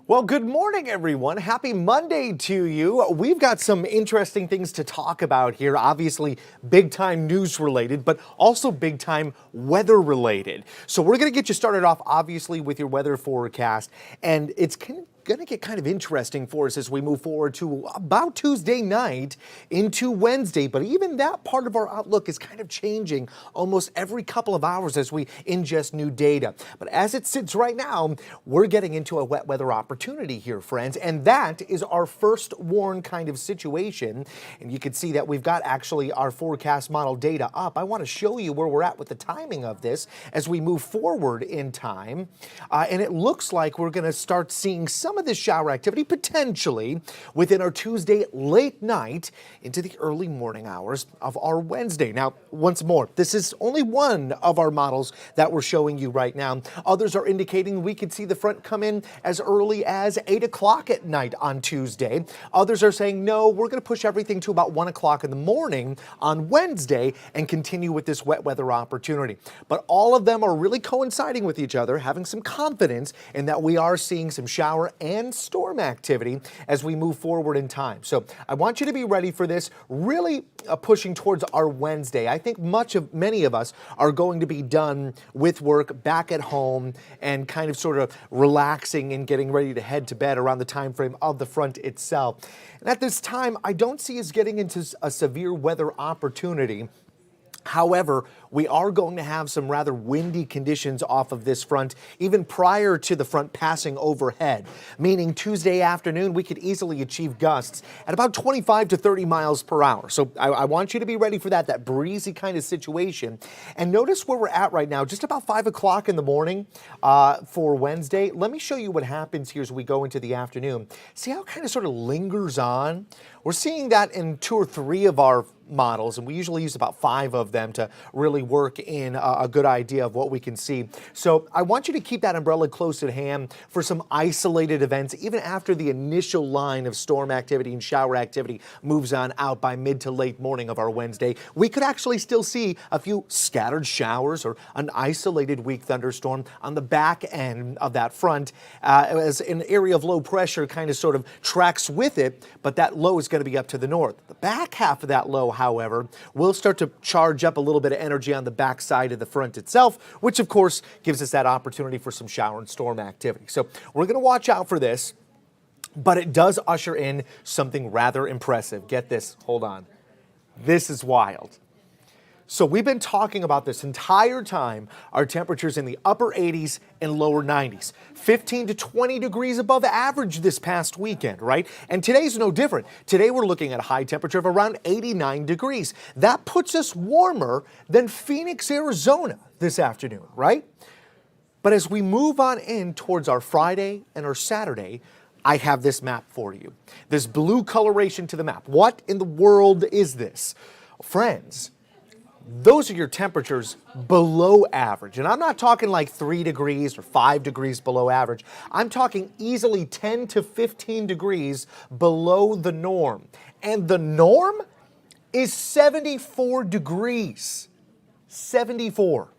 Well, good morning, everyone. Happy Monday to you. We've got some interesting things to talk about here. Obviously, big time news related, but also big time weather related. So we're going to get you started off, obviously, with your weather forecast. And it's going to get kind of interesting for us as we move forward to about Tuesday night into Wednesday. But even that part of our outlook is kind of changing almost every couple of hours as we ingest new data. But as it sits right now, we're getting into a wet weather opportunity here, friends. And that is our first warn kind of situation. And you can see that we've got actually our forecast model data up. I want to show you where we're at with the timing of this as we move forward in time. And it looks like we're going to start seeing some of this shower activity potentially within our Tuesday late night into the early morning hours of our Wednesday. Now, once more, this is only one of our models that we're showing you right now. Others are indicating we could see the front come in as early as 8 o'clock at night on Tuesday. Others are saying, no, we're going to push everything to about 1 o'clock in the morning on Wednesday and continue with this wet weather opportunity. But all of them are really coinciding with each other, having some confidence in that we are seeing some shower and storm activity as we move forward in time. So I want you to be ready for this, really pushing towards our Wednesday. I think many of us are going to be done with work, back at home, and kind of sort of relaxing and getting ready to head to bed around the time frame of the front itself. And at this time, I don't see us getting into a severe weather opportunity. However, we are going to have some rather windy conditions off of this front, even prior to the front passing overhead, meaning Tuesday afternoon, we could easily achieve gusts at about 25 to 30 miles per hour. So I want you to be ready for that breezy kind of situation. And notice where we're at right now, just about 5 o'clock in the morning for Wednesday. Let me show you what happens here as we go into the afternoon. See how it kind of sort of lingers on? We're seeing that in 2 or 3 of our models, and we usually use about 5 of them to really work in a good idea of what we can see. So I want you to keep that umbrella close at hand for some isolated events, even after the initial line of storm activity and shower activity moves on out by mid to late morning of our Wednesday. We could actually still see a few scattered showers or an isolated weak thunderstorm on the back end of that front as an area of low pressure kind of sort of tracks with it, but that low is going to be up to the north. The back half of that low, however, will start to charge up a little bit of energy on the back side of the front itself, which of course gives us that opportunity for some shower and storm activity. So we're going to watch out for this, but it does usher in something rather impressive. Get this, hold on. This is wild. So we've been talking about this entire time, our temperatures in the upper 80s and lower 90s, 15 to 20 degrees above average this past weekend, right? And today's no different. Today we're looking at a high temperature of around 89 degrees. That puts us warmer than Phoenix, Arizona this afternoon, right? But as we move on in towards our Friday and our Saturday, I have this map for you. This blue coloration to the map. What in the world is this? Friends, those are your temperatures below average. And I'm not talking like 3 degrees or 5 degrees below average. I'm talking easily 10 to 15 degrees below the norm. And the norm is 74 degrees. 74.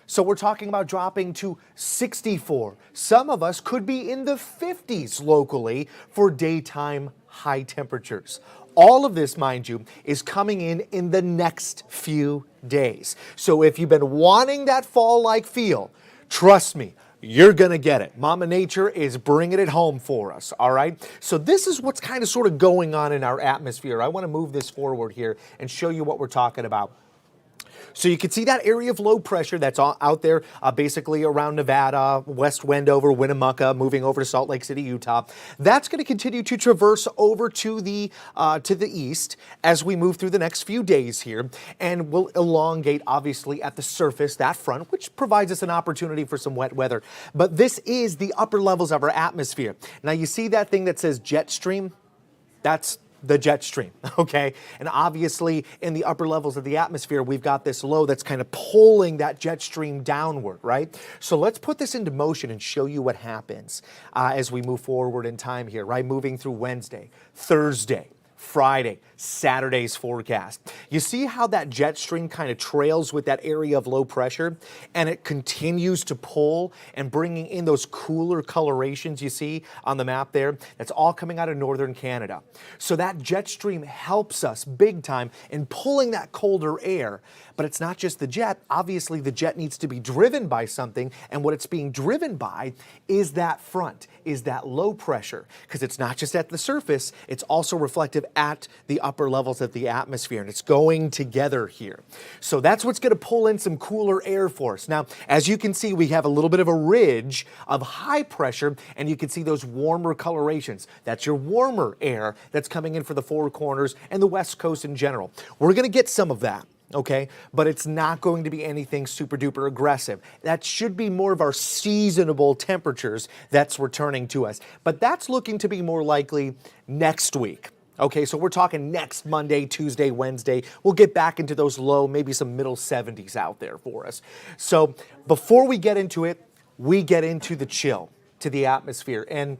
So we're talking about dropping to 64. Some of us could be in the 50s locally for daytime high temperatures. All of this, mind you, is coming in the next few days. So if you've been wanting that fall-like feel, trust me, you're going to get it. Mama Nature is bringing it home for us, all right? So this is what's kind of sort of going on in our atmosphere. I want to move this forward here and show you what we're talking about. So you can see that area of low pressure that's out there basically around Nevada, West Wendover, Winnemucca, moving over to Salt Lake City, Utah. That's going to continue to traverse over to the east as we move through the next few days here, and will elongate obviously at the surface, that front, which provides us an opportunity for some wet weather. But this is the upper levels of our atmosphere. Now you see that thing that says jet stream? That's the jet stream, okay? And obviously in the upper levels of the atmosphere, we've got this low that's kind of pulling that jet stream downward, right? So let's put this into motion and show you what happens as we move forward in time here, right? Moving through Wednesday, Thursday, Friday, Saturday's forecast. You see how that jet stream kind of trails with that area of low pressure, and it continues to pull and bringing in those cooler colorations you see on the map there. That's all coming out of northern Canada. So that jet stream helps us big time in pulling that colder air. But it's not just the jet. Obviously, the jet needs to be driven by something, and what it's being driven by is that front, is that low pressure, because it's not just at the surface, it's also reflective at the upper levels of the atmosphere, and it's going together here. So that's what's going to pull in some cooler air for us. Now, as you can see, we have a little bit of a ridge of high pressure, and you can see those warmer colorations. That's your warmer air that's coming in for the Four Corners and the West Coast in general. We're going to get some of that. Okay, but it's not going to be anything super duper aggressive. That should be more of our seasonable temperatures that's returning to us. But that's looking to be more likely next week. Okay, so we're talking next Monday, Tuesday, Wednesday. We'll get back into those low, maybe some middle 70s out there for us. So before we get into it, we get into the chill to the atmosphere. And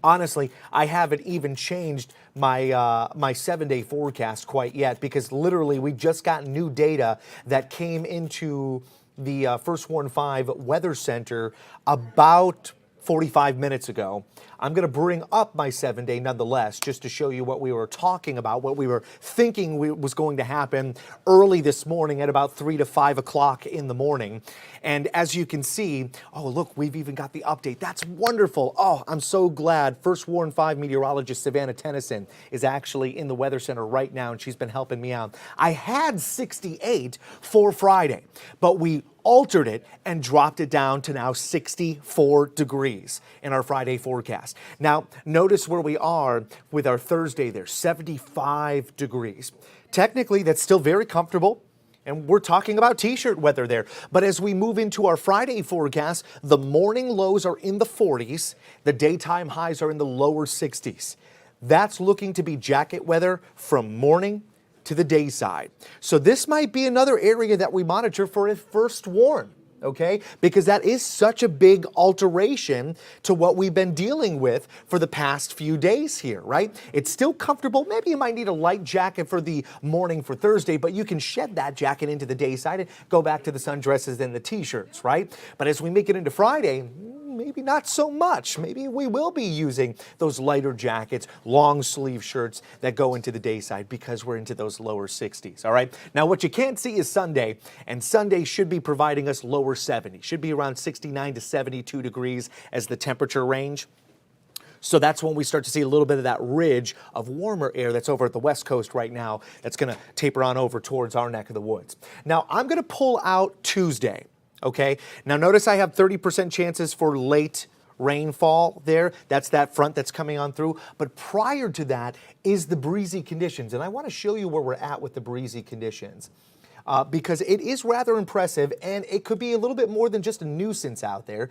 honestly, I haven't even changed my 7-day forecast quite yet, because literally we just got new data that came into the First Warn 5 Weather Center about 45 minutes ago. I'm going to bring up my 7-day nonetheless, just to show you what we were talking about, what we were thinking was going to happen early this morning at about 3 to 5 o'clock in the morning. And as you can see, oh, look, we've even got the update. That's wonderful. Oh, I'm so glad. First Warn 5 meteorologist Savannah Tennyson is actually in the Weather Center right now, and she's been helping me out. I had 68 for Friday, but we altered it and dropped it down to now 64 degrees in our Friday forecast. Now, notice where we are with our Thursday there, 75 degrees. Technically, that's still very comfortable, and we're talking about t-shirt weather there. But as we move into our Friday forecast, the morning lows are in the 40s, the daytime highs are in the lower 60s. That's looking to be jacket weather from morning to the day side. So this might be another area that we monitor for a first warn, okay? Because that is such a big alteration to what we've been dealing with for the past few days here, right? It's still comfortable. Maybe you might need a light jacket for the morning for Thursday, but you can shed that jacket into the day side and go back to the sundresses and the t-shirts, right? But as we make it into Friday, maybe not so much. Maybe we will be using those lighter jackets, long sleeve shirts that go into the day side because we're into those lower 60s, all right? Now, what you can't see is Sunday, and Sunday should be providing us lower 70s. Should be around 69 to 72 degrees as the temperature range. So that's when we start to see a little bit of that ridge of warmer air that's over at the West Coast right now that's going to taper on over towards our neck of the woods. Now, I'm going to pull out Tuesday. Okay, now notice I have 30% chances for late rainfall there. That's that front that's coming on through. But prior to that is the breezy conditions. And I want to show you where we're at with the breezy conditions. Because it is rather impressive, and it could be a little bit more than just a nuisance out there.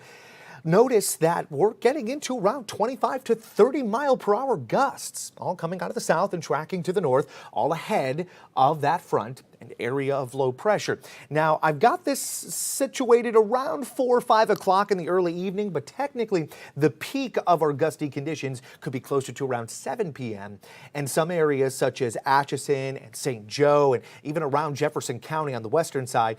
Notice that we're getting into around 25 to 30 mile per hour gusts, all coming out of the south and tracking to the north, all ahead of that front and area of low pressure. Now, I've got this situated around 4 or 5 o'clock in the early evening, but technically the peak of our gusty conditions could be closer to around 7 p.m. And some areas such as Atchison and St. Joe and even around Jefferson County on the western side,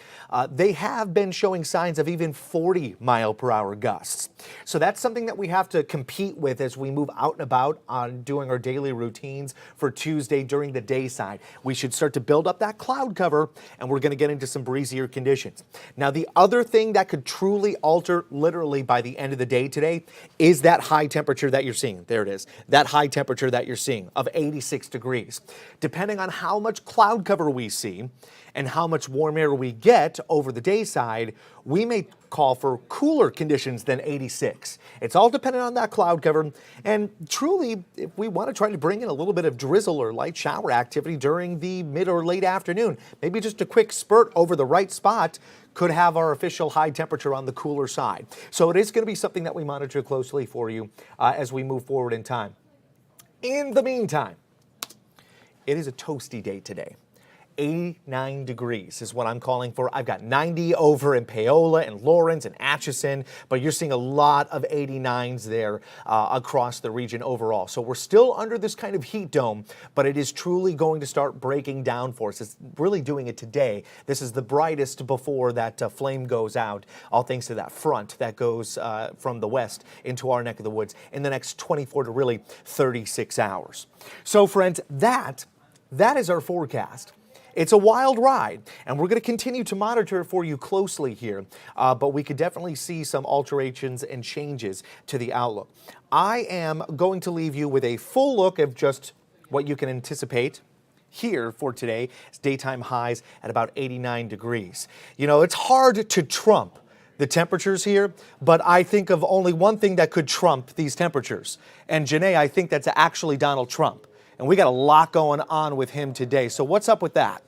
they have been showing signs of even 40 mile per hour gusts. So that's something that we have to compete with as we move out and about on doing our daily routines for Tuesday during the day side. We should start to build up that cloud cover, and we're going to get into some breezier conditions. Now, the other thing that could truly alter literally by the end of the day today is that high temperature that you're seeing. There it is. That high temperature that you're seeing of 86 degrees. Depending on how much cloud cover we see and how much warm air we get over the day side, we may call for cooler conditions than 86. It's all dependent on that cloud cover. And truly, if we want to try to bring in a little bit of drizzle or light shower activity during the mid or late afternoon, maybe just a quick spurt over the right spot could have our official high temperature on the cooler side. So it is going to be something that we monitor closely for you as we move forward in time. In the meantime, it is a toasty day today. 89 degrees is what I'm calling for. I've got 90 over in Paola and Lawrence and Atchison, but you're seeing a lot of 89s there across the region overall. So we're still under this kind of heat dome, but it is truly going to start breaking down for us. It's really doing it today. This is the brightest before that flame goes out, all thanks to that front that goes from the west into our neck of the woods in the next 24 to really 36 hours. So friends, that is our forecast. It's a wild ride, and we're going to continue to monitor for you closely here, but we could definitely see some alterations and changes to the outlook. I am going to leave you with a full look of just what you can anticipate here for today. It's daytime highs at about 89 degrees. You know, it's hard to trump the temperatures here, but I think of only one thing that could trump these temperatures. And Janae, I think that's actually Donald Trump. And we got a lot going on with him today. So what's up with that?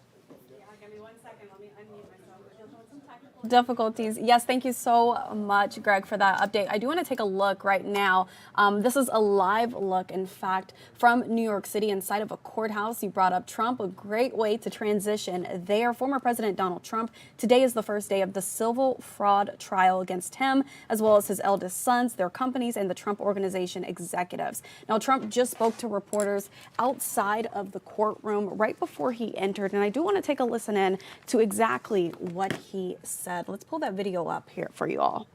Give me 1 second. Let me unmute myself. Some technical difficulties. Yes, thank you so much, Greg, for that update. I do want to take a look right now. This is a live look, in fact, from New York City inside of a courthouse. You brought up Trump, a great way to transition there. Former President Donald Trump. Today is the first day of the civil fraud trial against him, as well as his eldest sons, their companies, and the Trump Organization executives. Now, Trump just spoke to reporters outside of the courtroom right before he entered, and I do want to take a listen in to exactly what he said. Let's pull that video up here for you all.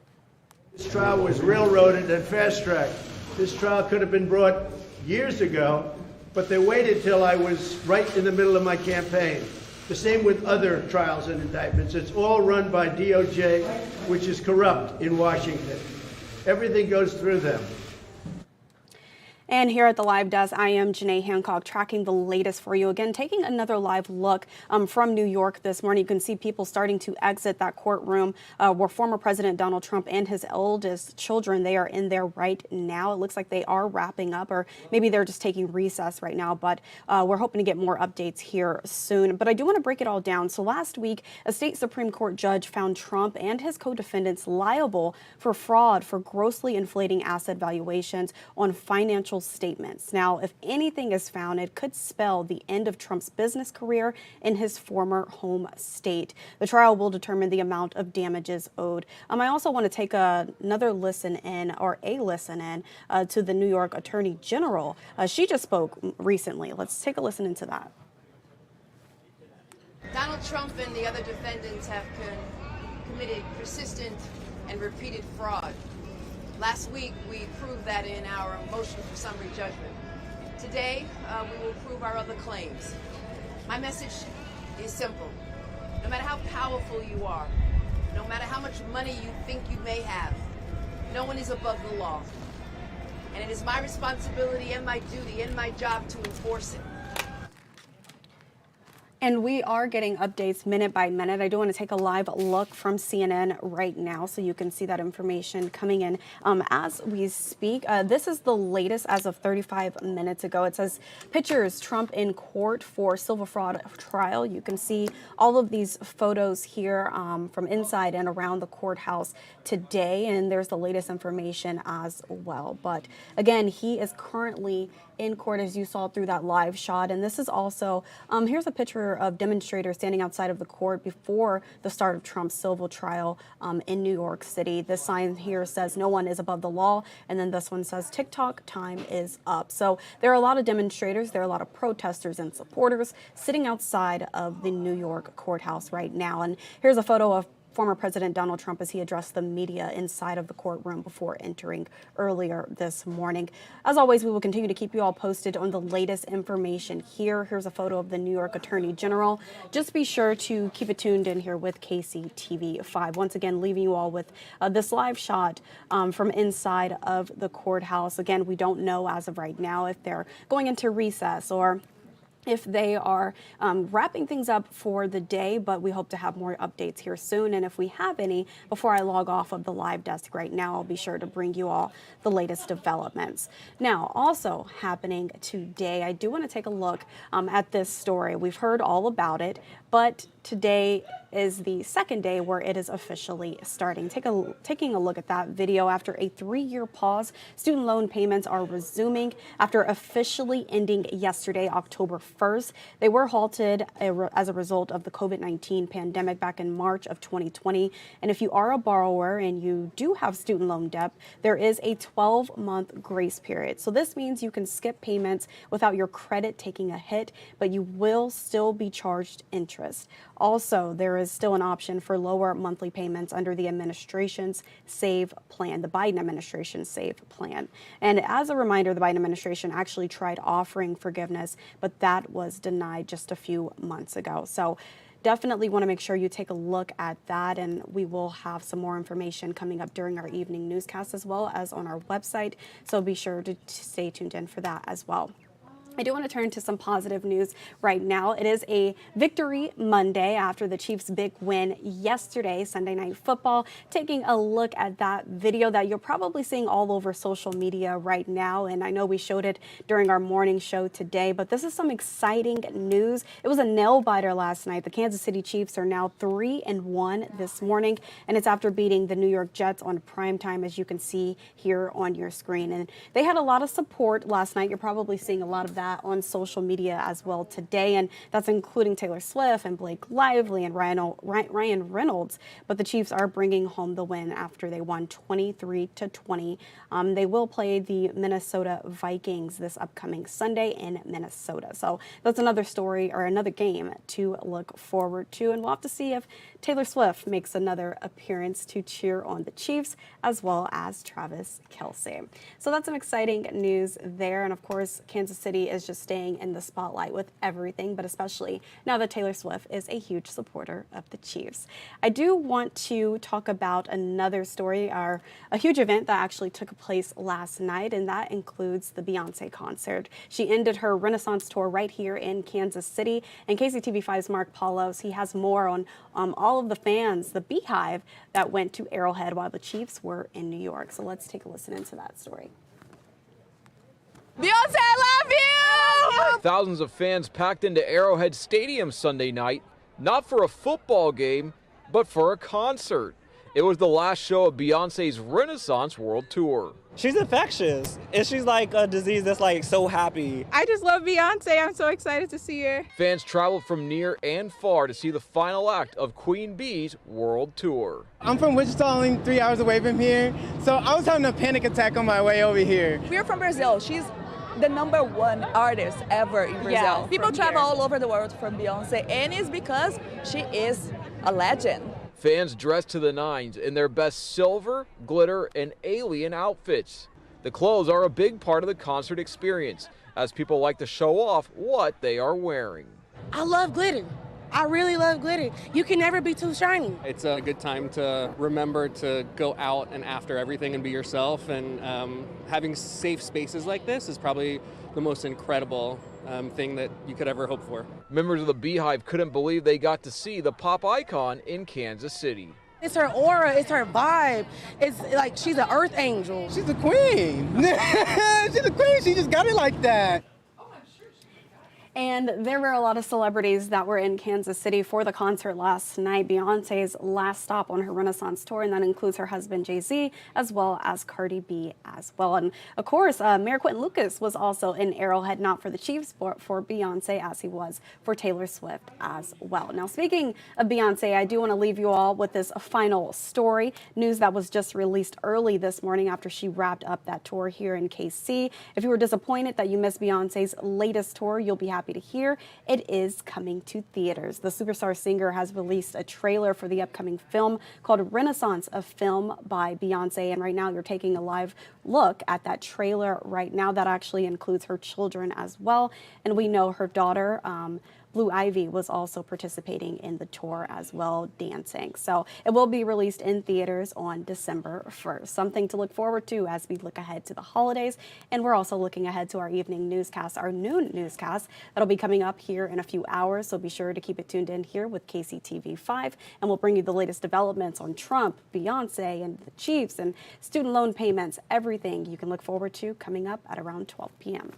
This trial was railroaded and fast-tracked. This trial could have been brought years ago, but they waited till I was right in the middle of my campaign. The same with other trials and indictments. It's all run by DOJ, which is corrupt in Washington. Everything goes through them. And here at the Live Desk, I am Janae Hancock, tracking the latest for you. Again, taking another live look from New York this morning. You can see people starting to exit that courtroom where former President Donald Trump and his eldest children, they are in there right now. It looks like they are wrapping up, or maybe they're just taking recess right now, but we're hoping to get more updates here soon. But I do want to break it all down. So last week, a state Supreme Court judge found Trump and his co-defendants liable for fraud for grossly inflating asset valuations on financial statements. Now, if anything is found, it could spell the end of Trump's business career in his former home state. The trial will determine the amount of damages owed. I also want to take another listen in, or a listen in, to the New York Attorney General. She just spoke recently. Let's take a listen into that. Donald Trump and the other defendants have committed persistent and repeated fraud. Last week, we proved that in our motion for summary judgment. Today, we will prove our other claims. My message is simple. No matter how powerful you are, no matter how much money you think you may have, no one is above the law. And it is my responsibility and my duty and my job to enforce it. And we are getting updates minute by minute. I do want to take a live look from CNN right now so you can see that information coming in as we speak. This is the latest as of 35 minutes ago. It says pictures Trump in court for civil fraud trial. You can see all of these photos here from inside and around the courthouse today. And there's the latest information as well. But again, he is currently in court, as you saw through that live shot. And this is also, here's a picture of demonstrators standing outside of the court before the start of Trump's civil trial in New York City. This sign here says no one is above the law. And then this one says TikTok time is up. So there are a lot of demonstrators, there are a lot of protesters and supporters sitting outside of the New York courthouse right now. And here's a photo of former President Donald Trump as he addressed the media inside of the courtroom before entering earlier this morning. As always, we will continue to keep you all posted on the latest information here. Here's a photo of the New York Attorney General. Just be sure to keep it tuned in here with KCTV5. Once again, leaving you all with this live shot from inside of the courthouse. Again, we don't know as of right now if they're going into recess or if they are wrapping things up for the day, but we hope to have more updates here soon. And if we have any, before I log off of the Live Desk right now, I'll be sure to bring you all the latest developments. Now, also happening today, I do want to take a look at this story. We've heard all about it, but today is the second day where it is officially starting. Taking a look at that video, after a 3-year pause, student loan payments are resuming after officially ending yesterday, October 1st. They were halted as a result of the COVID-19 pandemic back in March of 2020. And if you are a borrower and you do have student loan debt, there is a 12-month grace period. So this means you can skip payments without your credit taking a hit, but you will still be charged interest. Also, there is still an option for lower monthly payments under the administration's SAVE plan, the Biden administration's SAVE plan. And as a reminder, the Biden administration actually tried offering forgiveness, but that was denied just a few months ago. So definitely want to make sure you take a look at that, and we will have some more information coming up during our evening newscast as well as on our website. So be sure to stay tuned in for that as well. I do want to turn to some positive news right now. It is a victory Monday after the Chiefs' big win yesterday, Sunday Night Football. Taking a look at that video that you're probably seeing all over social media right now, and I know we showed it during our morning show today, but this is some exciting news. It was a nail-biter last night. The Kansas City Chiefs are now 3-1 this morning, and it's after beating the New York Jets on primetime, as you can see here on your screen. And they had a lot of support last night. You're probably seeing a lot of that on social media as well today, and that's including Taylor Swift and Blake Lively and Ryan Reynolds. But the Chiefs are bringing home the win after they won 23-20. They will play the Minnesota Vikings this upcoming Sunday in Minnesota. So that's another story or another game to look forward to, and we'll have to see if Taylor Swift makes another appearance to cheer on the Chiefs, as well as Travis Kelce. So that's some exciting news there, and of course Kansas City is just staying in the spotlight with everything, but especially now that Taylor Swift is a huge supporter of the Chiefs. I do want to talk about another story, a huge event that actually took place last night, and that includes the Beyonce concert. She ended her Renaissance tour right here in Kansas City, and KCTV5's Mark Paulos, he has more on all of the fans, the Beehive, that went to Arrowhead while the Chiefs were in New York. So let's take a listen into that story. Beyonce, I love you! Thousands of fans packed into Arrowhead Stadium Sunday night, not for a football game, but for a concert. It was the last show of Beyonce's Renaissance World Tour. She's infectious, and she's like a disease that's like so happy. I just love Beyonce. I'm so excited to see her. Fans traveled from near and far to see the final act of Queen Bee's World Tour. I'm from Wichita, only 3 hours away from here, so I was having a panic attack on my way over here. We're from Brazil. She's the #1 artist ever in Brazil. Yeah, people travel all over the world from Beyonce, and it's because she is a legend. Fans dressed to the nines in their best silver, glitter, and alien outfits. The clothes are a big part of the concert experience, as people like to show off what they are wearing. I love glitter. I really love glitter. You can never be too shiny. It's a good time to remember to go out and after everything and be yourself, and having safe spaces like this is probably the most incredible thing that you could ever hope for. Members of the Beehive couldn't believe they got to see the pop icon in Kansas City. It's her aura, it's her vibe. It's like she's an earth angel. She's a queen. She's a queen. She just got it like that. And there were a lot of celebrities that were in Kansas City for the concert last night, Beyonce's last stop on her Renaissance tour, and that includes her husband Jay-Z, as well as Cardi B as well. And of course, Mayor Quentin Lucas was also in Arrowhead, not for the Chiefs, but for Beyonce, as he was for Taylor Swift as well. Now, speaking of Beyonce, I do want to leave you all with this final story, news that was just released early this morning after she wrapped up that tour here in KC. If you were disappointed that you missed Beyonce's latest tour, you'll be happy to hear it is coming to theaters. The superstar singer has released a trailer for the upcoming film called Renaissance, a film by Beyonce, and right now you're taking a live look at that trailer right now. That actually includes her children as well, and we know her daughter Blue Ivy was also participating in the tour as well, dancing. So it will be released in theaters on December 1st. Something to look forward to as we look ahead to the holidays. And we're also looking ahead to our evening newscast, our noon newscast. That'll be coming up here in a few hours. So be sure to keep it tuned in here with KCTV5. And we'll bring you the latest developments on Trump, Beyonce, and the Chiefs, and student loan payments, everything you can look forward to coming up at around 12 p.m.